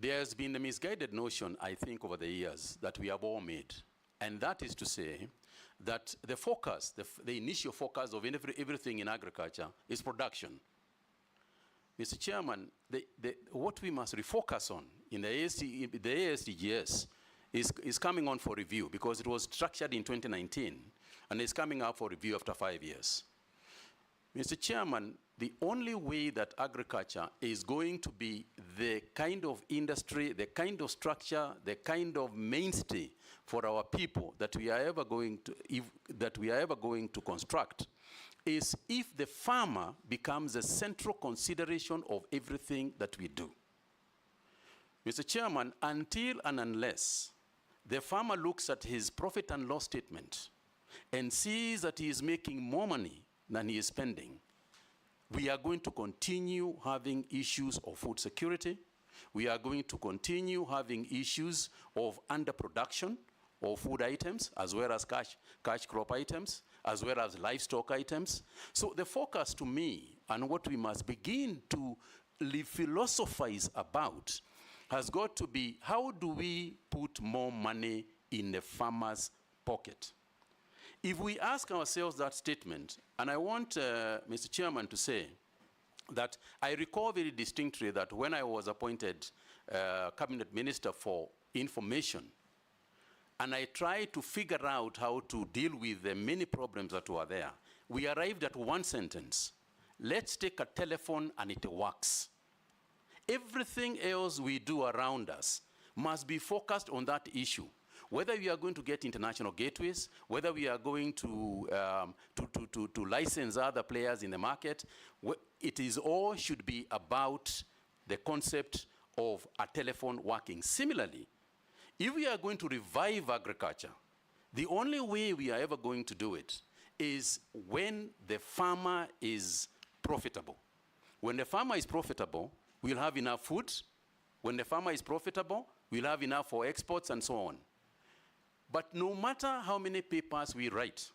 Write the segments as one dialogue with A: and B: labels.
A: There's been a misguided notion, I think, over the years that we have all made. And that is to say that the focus, the initial focus of everything in agriculture is production. Mr. Chairman, what we must refocus on in the ASDGS is coming on for review because it was structured in 2019 and is coming up for review after 5 years. Mr. Chairman, the only way that agriculture is going to be the kind of industry, the kind of structure, the kind of mainstay for our people that we are ever going to construct is if the farmer becomes a central consideration of everything that we do. Mr. Chairman, until and unless the farmer looks at his profit and loss statement and sees that he is making more money than he is spending, we are going to continue having issues of food security. We are going to continue having issues of underproduction of food items, as well as cash crop items, as well as livestock items. So the focus to me, and what we must begin to philosophize about, has got to be how do we put more money in the farmer's pocket? If we ask ourselves that statement, and I want Mr. Chairman to say that I recall very distinctly that when I was appointed Cabinet Minister for Information, and I tried to figure out how to deal with the many problems that were there, we arrived at one sentence: let's take a telephone and it works. Everything else we do around us must be focused on that issue. Whether we are going to get international gateways, whether we are going to license other players in the market, it is all should be about the concept of a telephone working. Similarly, if we are going to revive agriculture, the only way we are ever going to do it is when the farmer is profitable. When the farmer is profitable, we'll have enough food. When the farmer is profitable, we'll have enough for exports and so on. But no matter how many papers we write,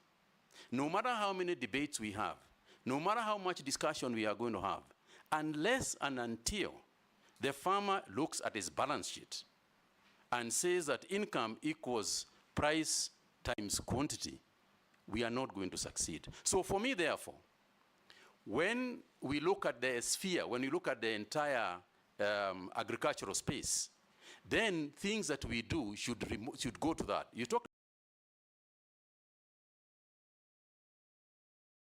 A: no matter how many debates we have, no matter how much discussion we are going to have, unless and until the farmer looks at his balance sheet and says that income equals price times quantity, we are not going to succeed. So for me, therefore, when we look at the sphere, when we look at the entire agricultural space, then things that we do should go to that. You talk